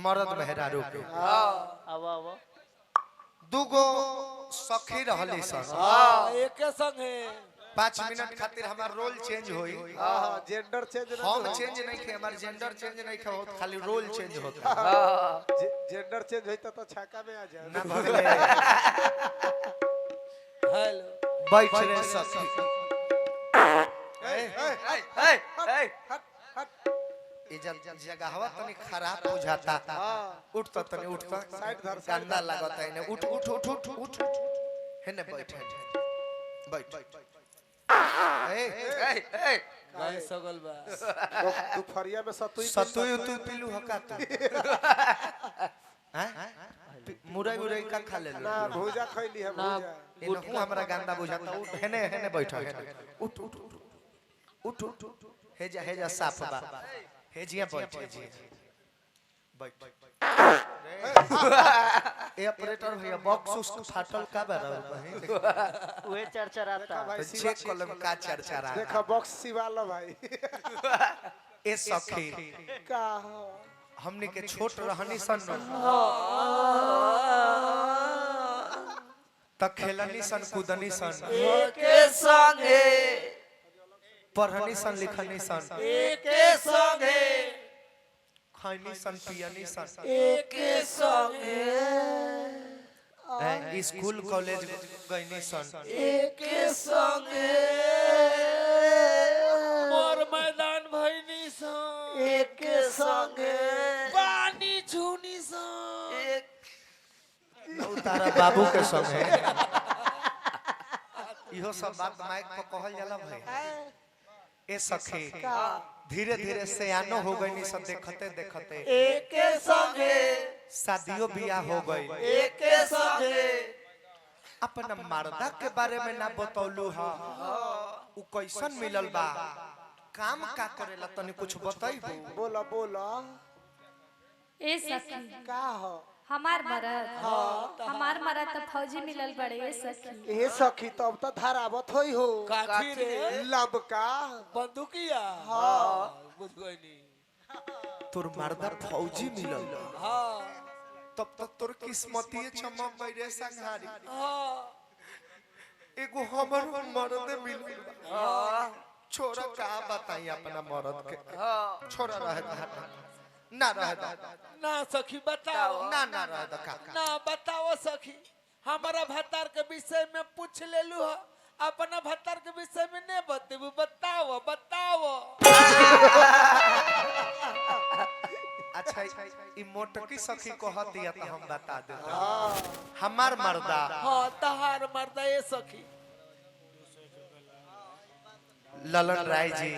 मरद मेहरारू के अब दुगो सखी रहली सन एक संगे 5 मिनट खातिर हमार रोल चेंज होई जेंडर चेंज हम चेंज नहीं खे हमार जेंडर चेंज नहीं खे होत खाली रोल चेंज होता जेंडर चेंज होता तो छक्का में आ जाए ना भगले हेलो बैठ रे सखी ए जगह हवा तनी खराब बुझाता उठता तनी उठता साइड धर गंदा लागता है उठ उठ उठ उठ उठ हेने बैठ बैठ गाय सगल बा दोपहरिया में सतुई तू पीलू हका तू हैं मुरई मुरई का खा ले ना भूजा खइली है भूजा इनको हमरा गंदा बुझाता उठ हेने हेने बैठ उठ उठ उठ उठ हे जा साफ बा हे जिया बैठ बैठ ए ऑपरेटर भैया बॉक्स उसको फाटल का बरा वे चरचराता तो चेक कॉलम का चरचरा देखा बॉक्स सिवालो भाई ए सखी का हमनी के छोट रहनी सन त खेलनी सन कूदनी सन एके संगे पढ़नी सन लिखनी सन एके संगे खैनी सन पियनी सन एके संगे स्कूल कॉलेज गईनी सन एके संगे मोर मैदान भइनी सन एके संगे पानी छूनी सन तारा बाबू के संग है इहो सब बात माइक पर कहल जाला भाई ए सखी धीरे धीरे सयानो हो गई सब देखते देखते एके संगे शादियों बियाह हो गई एके संगे अपना मर्दा के बारे में ना बतौलू हा उ कैसन मिलल बा काम का करेला तनी कुछ बताइबू बोला बोला ए सखी का हो हमार मरद तो फौजी मिलल बड़े ए सखी ए सखी तब तो धरावत होई हो काठी रे लबका बंदूकिया हां बुझ गइनी तोर मर्दा फौजी मिलल हां तब तक तोर किस्मतिए चमक गई रे संघारी हां एगो हमर मर्द मिलल छोरा का बताई अपना मर्द के छोरा रहे ना रहे ना सखी बताओ ना ना रहे का ना बताओ सखी हमारा भतार के विषय में पूछ लेलू हो अपना भतार के विषय में नहीं बतेबू बताओ बताओ अच्छा ई मोटकी सखी कहत दिया त हम बता देते हमार मर्दा हां तहार मर्दा ए सखी ललन राय जी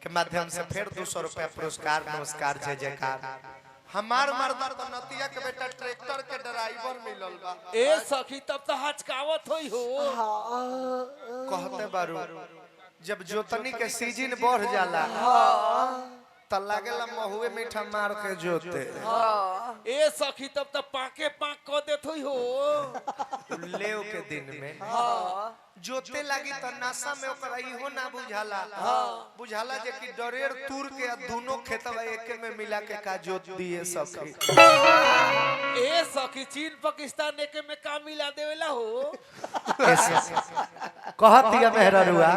के माध्यम से फिर 200 रुपया पुरस्कार नमस्कार जय जयकार हमार मर्दा तो नतिया के बेटा ट्रैक्टर के ड्राइवर मिलल बा ए सखी तब तो हचकावत होई हो कहते बारू जब जोतनी के सीजन बढ़ जाला त लागेला महुए मीठा मार के जोते ए सखी तब तो पाके पाक क देत होई हो लेव के दिन में जोते लगी त नशा में ओकरा इहो ना बुझाला बुझाला जे कि डरेर तूर के दोनों खेतवा एके में मिला के का जोत दिए सखी ए सखी चीन पाकिस्तान एके में का मिला देवेला हो कहत दिया मेहररुआ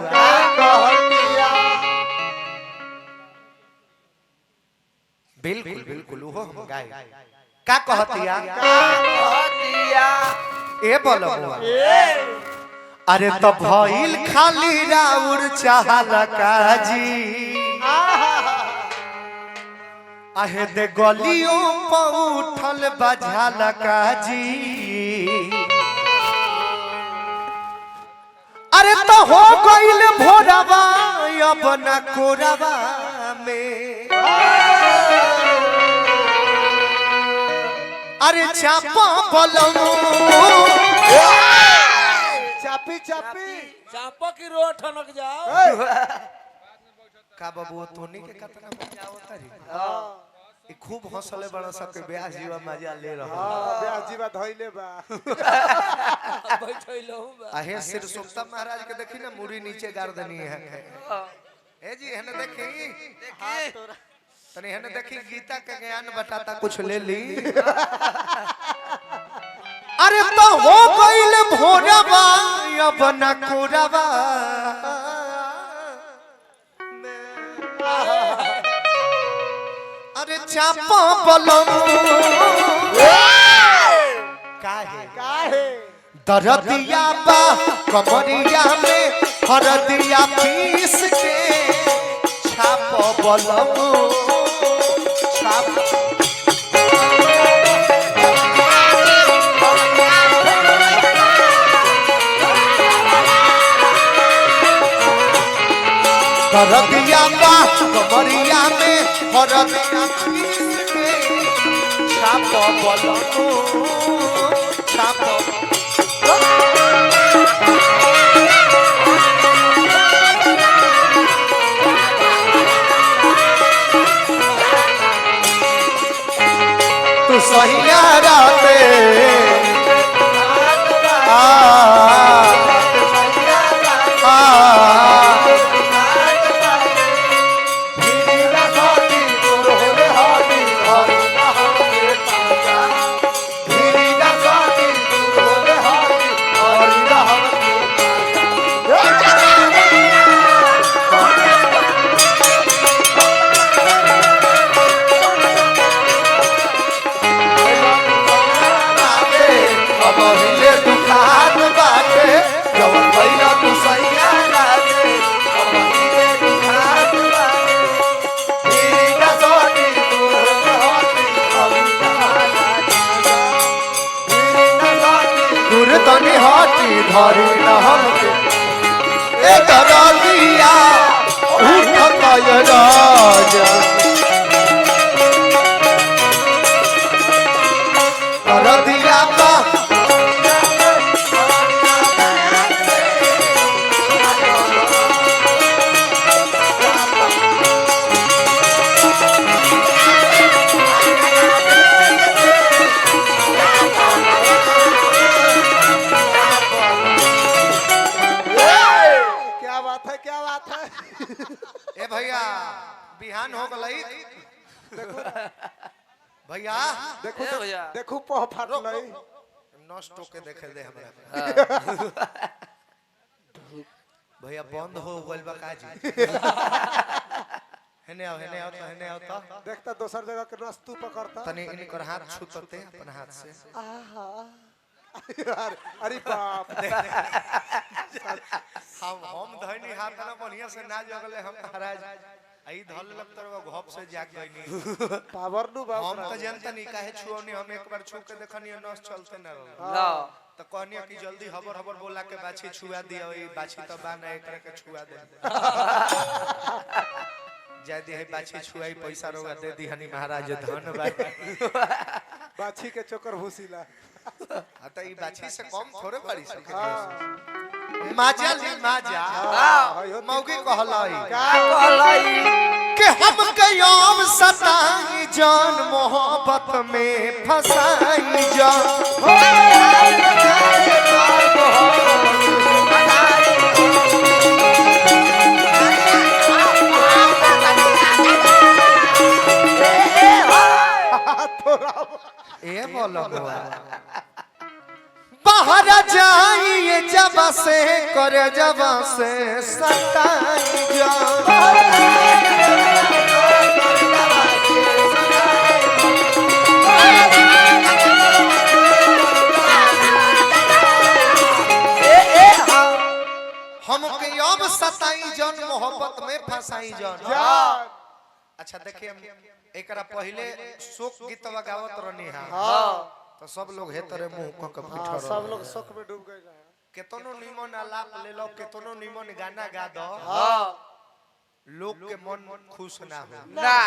बिल्कुल बिल्कुल वो हम गाय का कहतिया ए बोलो अरे तो भइल खाली राउर चाहला काजी आहे दे गलियों पर उठल बझाला काजी अरे तो हो गइल भोरवा अब न कोरवा में अरे चापा बलमो चापी चापी चापा की रोड ठनक जाओ का बाबू तोनी के कतना बजाओ तारी ई खूब हंसले बड़ा सबके ब्याह जीवा मजा ले रहा ब्याह जीवा धइले बा बैठइलो बा आहे सिर सुक्ता महाराज के देखी ना मुड़ी नीचे गाड़ देनी है ए जी हने देखी तनी हने देखी गीता के ज्ञान बताता कुछ ले ली। अरे तो हो गइल भोरवा अब न कोरवा अरे चापा बलम काहे दरदिया बा कमरिया में हरदिया पीस के छाप बलम छाप हरदिया बा कमरिया में हरदिया पीस के छाप बलम छाप तू सहिया राते तनी हाथी धरी रहम के ए दरदिया उठता ये राजा दरदिया का ए भैया बिहान हो गई भैया देखो देखो पह फाट लई नष्ट होके देखे दे हमरा भैया बंद हो गइल बा काजी हेने आओ तो हेने आओ तो देखता दोसर जगह के नस्तू पकड़ता तनी इनकर हाथ छूतते अपन हाथ से आहा अरे बाप हम धइनी हाथ ना बढ़िया से ना जगले हम महाराज आई धल लग तरवा घप से जाग गइनी पावर नु बाप हम त जानता नहीं काहे छुओनी हम एक बार छू के देखनी नस चलते ना ना त कहनी कि जल्दी हबर हबर बोला के बाछी छुआ दियो ई बाछी त बा ना एकरा के छुआ दे जादी है बाछी छुआई पैसा रोगा दे दी हनी महाराज धन्यवाद बाछी के चोकर भूसीला आता ई बाछी से कम थोड़े पड़ी सके माजा ली माजा मौगी कहलाई का कहलाई कि हम कयाम सताई जान मोहब्बत में फसाई जान ए बोलो बाहर जाइए जब से करे जब से सताई जान हमके अब सताई जान मोहब्बत में फसाई जान अच्छा देखिए एकरा पहले शोक गीत गावत रहनी हां तो सब लोग हे तरे मुंह क के बैठल सब लोग शोक में डूब गए केतनो निमन आलाप ले लो केतनो निमन गाना गा दो लोग के मन खुश ना हो ना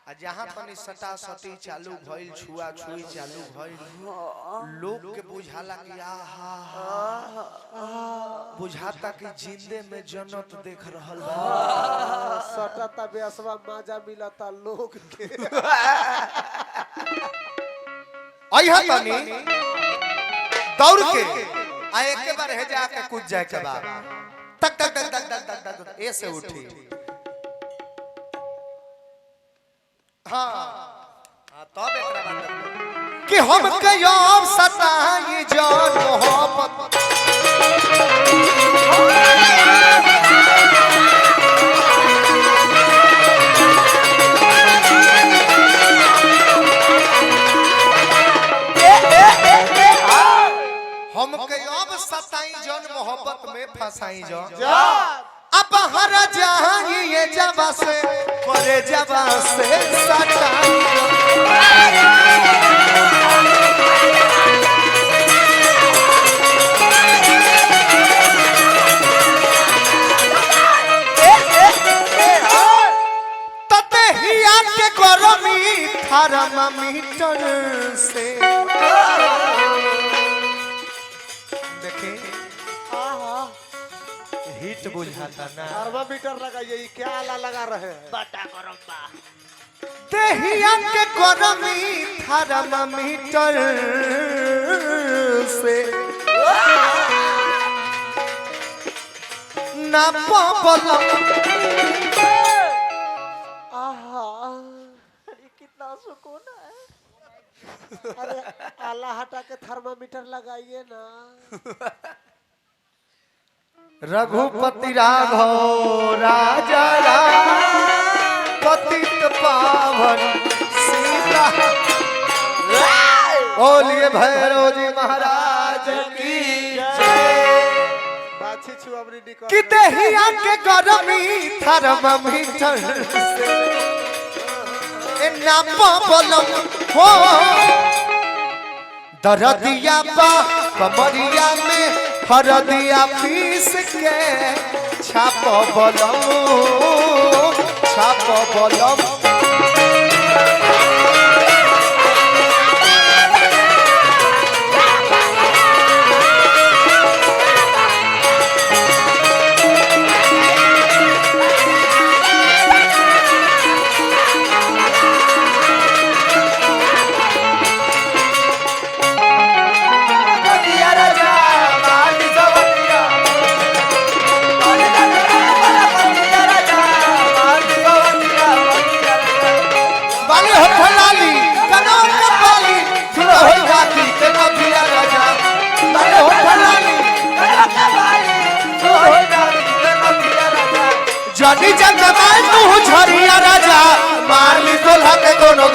आ जहां तनी सटा सटी चालू भइल छुआ छुई चालू भइल लोग के बुझाला कि आहा बुझाता कि जिंदे में जन्नत देख रहल बा सटाता बेअसवा माजा मिलता लोग के आइहा तनी दौड़ के आ एक बार हे जा के कूद जाए के बाद तक तक तक तक तक तक ऐसे उठी तब एकरा बात कि हम कयो सताई जान मोहब्बत हम कयो सताई जान मोहब्बत में फसाई जान अब हर जाही ये जवा से करे जवा से सटाई तते हिया के गरमी थर्मामीटर से देखे हीट बुझाता ना थर्मामीटर लगाइए ये क्या आला लगा रहे हैं बटा गरम बा देहिया के गरमी थर्मामीटर से ना पाबल अरे कितना सुकून है अरे आला हटा के थर्मामीटर लगाइए ना रघुपति राघव राजा पतित पावन सीता बोलिए भैरव जी महाराज की बाछी छुआवरी निकल कि देहिया के गरमी थर्मामीटर से ए ना पाबलम हो दरदिया बा कमरिया में हरदिया पीस के छाप बलम छाप बलम जानी जगह तू झरिया राजा मारली तोला के दोनों